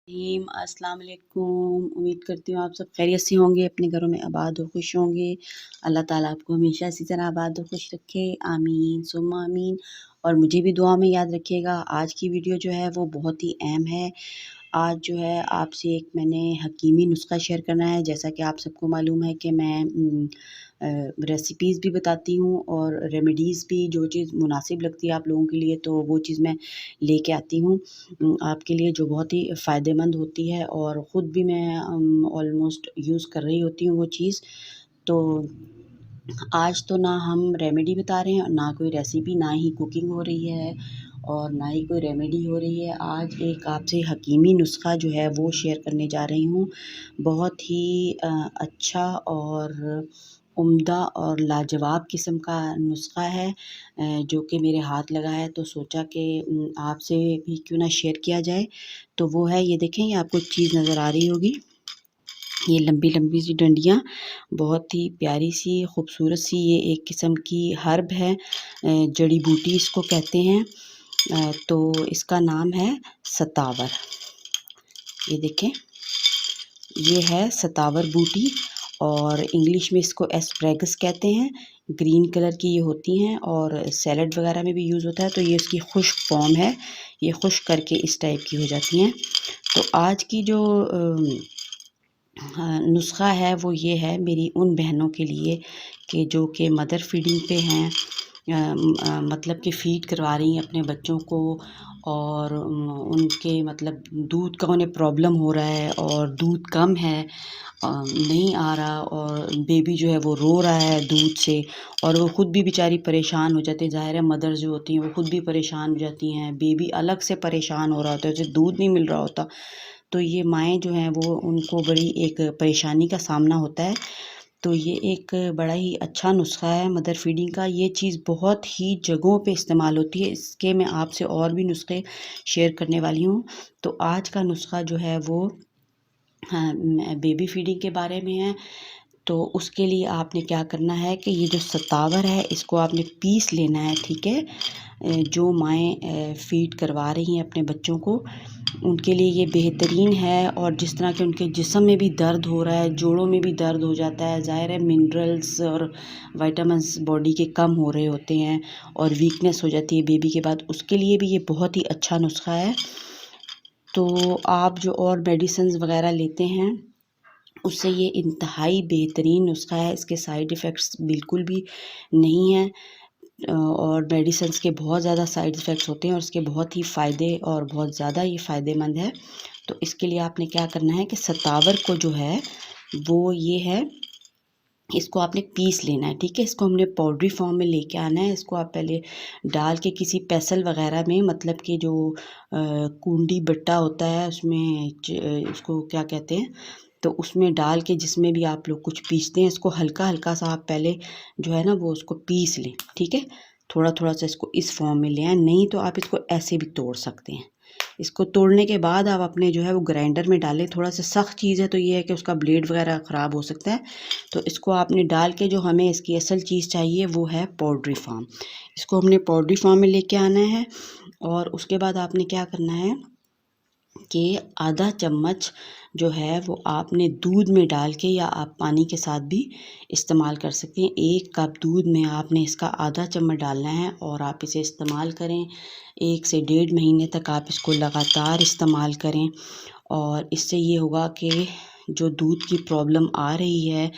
अस्सलाम वालेकुम। उम्मीद करती हूँ आप सब खैरियत से होंगे, अपने घरों में आबाद और खुश होंगे। अल्लाह ताला आपको हमेशा इसी तरह आबाद और खुश रखे, आमीन सुम्मा आमीन। और मुझे भी दुआ में याद रखिएगा। आज की वीडियो जो है वो बहुत ही अहम है। आज जो है आपसे एक मैंने हकीमी नुस्ख़ा शेयर करना है। जैसा कि आप सबको मालूम है कि मैं रेसिपीज़ भी बताती हूँ और रेमेडीज़ भी, जो चीज़ मुनासिब लगती है आप लोगों के लिए तो वो चीज़ मैं लेके आती हूँ आपके लिए, जो बहुत ही फ़ायदेमंद होती है और ख़ुद भी मैं ऑलमोस्ट यूज़ कर रही होती हूँ वो चीज़। तो आज तो ना हम रेमेडी बता रहे हैं, ना कोई रेसिपी, ना ही कुकिंग हो रही है और ना ही कोई रेमेडी हो रही है। आज एक आपसे हकीमी नुस्ख़ा जो है वो शेयर करने जा रही हूँ। बहुत ही अच्छा और उम्दा और लाजवाब किस्म का नुस्ख़ा है जो कि मेरे हाथ लगा है, तो सोचा कि आपसे भी क्यों ना शेयर किया जाए। तो वो है, ये देखें, ये आपको चीज़ नज़र आ रही होगी, ये लंबी-लंबी सी डंडियाँ, बहुत ही प्यारी सी खूबसूरत सी ये एक किस्म की हर्ब है, जड़ी बूटी इसको कहते हैं। तो इसका नाम है सतावर। ये देखें, ये है सतावर बूटी और इंग्लिश में इसको एस्परेगस कहते हैं। ग्रीन कलर की ये होती हैं और सैलड वगैरह में भी यूज़ होता है। तो ये इसकी खुश्क फॉर्म है, ये खुश्क करके इस टाइप की हो जाती हैं। तो आज की जो नुस्ख़ा है वो ये है मेरी उन बहनों के लिए कि जो कि मदर फीडिंग पे हैं, मतलब कि फ़ीड करवा रही हैं अपने बच्चों को और उनके मतलब दूध का उन्हें प्रॉब्लम हो रहा है और दूध कम है, नहीं आ रहा और बेबी जो है वो रो रहा है दूध से और वो ख़ुद भी बेचारी परेशान हो जाती है। ज़ाहिर है मदर्स जो होती हैं वो ख़ुद भी परेशान हो जाती हैं, बेबी अलग से परेशान हो रहा होता है, उसे दूध नहीं मिल रहा होता। तो ये माएँ जो हैं वो, उनको बड़ी एक परेशानी का सामना होता है। तो ये एक बड़ा ही अच्छा नुस्ख़ा है मदर फीडिंग का। ये चीज़ बहुत ही जगहों पे इस्तेमाल होती है। इसके मैं आपसे और भी नुस्ख़े शेयर करने वाली हूँ। तो आज का नुस्ख़ा जो है वो बेबी फीडिंग के बारे में है। तो उसके लिए आपने क्या करना है कि ये जो सतावर है इसको आपने पीस लेना है, ठीक है। जो माएँ फ़ीड करवा रही हैं अपने बच्चों को, उनके लिए ये बेहतरीन है। और जिस तरह के उनके जिस्म में भी दर्द हो रहा है, जोड़ों में भी दर्द हो जाता है, ज़ाहिर है मिनरल्स और विटामिन्स बॉडी के कम हो रहे होते हैं और वीकनेस हो जाती है बेबी के बाद, उसके लिए भी ये बहुत ही अच्छा नुस्ख़ा है। तो आप जो और मेडिसिन्स वगैरह लेते हैं उससे ये इंतहाई बेहतरीन नुस्ख़ा है। इसके साइड इफ़ेक्ट्स बिल्कुल भी नहीं हैं और मेडिसिन्स के बहुत ज़्यादा साइड इफ़ेक्ट्स होते हैं और इसके बहुत ही फ़ायदे और बहुत ज़्यादा ये फ़ायदेमंद है। तो इसके लिए आपने क्या करना है कि सतावर को जो है वो ये है, इसको आपने पीस लेना है, ठीक है। इसको हमने पाउडरी फॉर्म में लेके आना है। इसको आप पहले डाल के किसी पेसल वगैरह में, मतलब कि जो कुंडी बट्टा होता है उसमें उसको क्या कहते हैं, तो उसमें डाल के, जिसमें भी आप लोग कुछ पीसते हैं, इसको हल्का-हल्का सा आप पहले जो है ना वो उसको पीस लें, ठीक है। थोड़ा-थोड़ा सा इसको इस फॉर्म में ले आएँ, नहीं तो आप इसको ऐसे भी तोड़ सकते हैं। इसको तोड़ने के बाद आप अपने जो है वो ग्राइंडर में डालें। थोड़ा सा सख्त चीज़ है तो ये है कि उसका ब्लेड वगैरह ख़राब हो सकता है। तो इसको आपने डाल के, जो हमें इसकी असल चीज़ चाहिए वो है पाउडरी फॉर्म। इसको हमने पाउडरी फॉर्म में लेके आना है और उसके बाद आपने क्या करना है कि आधा चम्मच जो है वो आपने दूध में डाल के, या आप पानी के साथ भी इस्तेमाल कर सकते हैं। 1 कप दूध में आपने इसका आधा चम्मच डालना है और आप इसे इस्तेमाल करें। 1 से 1.5 महीने तक आप इसको लगातार इस्तेमाल करें और इससे ये होगा कि जो दूध की प्रॉब्लम आ रही है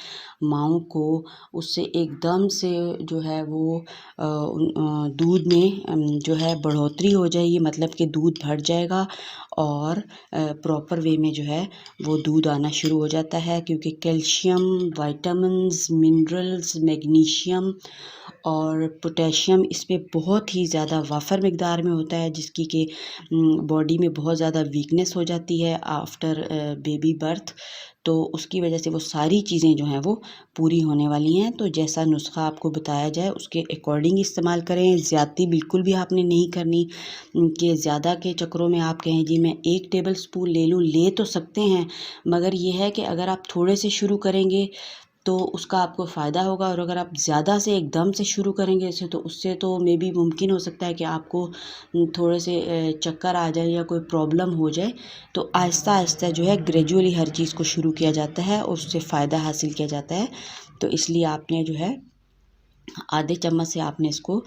माँओं को, उससे एकदम से जो है वो दूध में जो है बढ़ोतरी हो जाएगी, मतलब कि दूध बढ़ जाएगा और प्रॉपर वे में जो है वो दूध आना शुरू हो जाता है। क्योंकि कैल्शियम, विटामिन्स, मिनरल्स, मैग्नीशियम और पोटेशियम इसमें बहुत ही ज़्यादा वाफ़र मिक़दार में होता है, जिसकी कि बॉडी में बहुत ज़्यादा वीकनेस हो जाती है आफ्टर बेबी बर्थ। तो उसकी वजह से वो सारी चीज़ें जो हैं वो पूरी होने वाली हैं। तो जैसा नुस्ख़ा आपको बताया जाए उसके अकॉर्डिंग इस्तेमाल करें। ज़्यादती बिल्कुल भी आपने नहीं करनी कि ज़्यादा के चक्करों में आप कहें जी मैं 1 टेबल स्पून ले लूँ, ले तो सकते हैं, मगर ये है कि अगर आप थोड़े से शुरू करेंगे तो उसका आपको फ़ायदा होगा। और अगर आप ज़्यादा से एकदम से शुरू करेंगे इसे तो उससे तो मे बी मुमकिन हो सकता है कि आपको थोड़े से चक्कर आ जाए या कोई प्रॉब्लम हो जाए। तो आहिस्ता आहिस्ता जो है ग्रेजुअली हर चीज़ को शुरू किया जाता है और उससे फ़ायदा हासिल किया जाता है। तो इसलिए आपने जो है आधे चम्मच से आपने इसको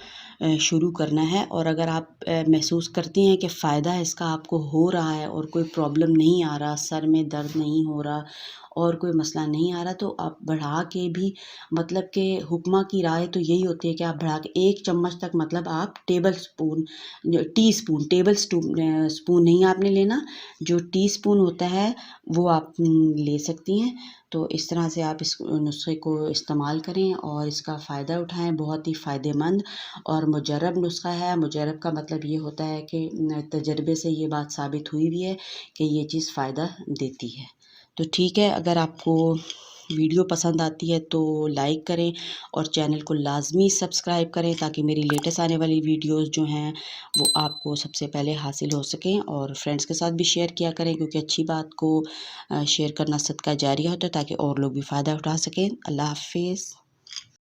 शुरू करना है। और अगर आप महसूस करती हैं कि फ़ायदा इसका आपको हो रहा है और कोई प्रॉब्लम नहीं आ रहा, सर में दर्द नहीं हो रहा और कोई मसला नहीं आ रहा, तो आप बढ़ा के भी, मतलब कि हुक्मा की राय तो यही होती है कि आप बढ़ा के 1 चम्मच तक, मतलब आप स्पून नहीं आपने लेना, जो टीस्पून होता है वो आप ले सकती हैं। तो इस तरह से आप इस नुस्खे को इस्तेमाल करें और इसका फ़ायदा उठाएं। बहुत ही फ़ायदेमंद और मुजर्रब नुस्खा है। मुजर्रब का मतलब ये होता है कि तजर्बे से ये बात साबित हुई भी है कि ये चीज़ फ़ायदा देती है। तो ठीक है, अगर आपको वीडियो पसंद आती है तो लाइक करें और चैनल को लाज़मी सब्सक्राइब करें ताकि मेरी लेटेस्ट आने वाली वीडियोस जो हैं वो आपको सबसे पहले हासिल हो सकें। और फ्रेंड्स के साथ भी शेयर किया करें, क्योंकि अच्छी बात को शेयर करना सदका जारिया होता है, ताकि और लोग भी फ़ायदा उठा सकें। अल्लाह हाफ़िज़।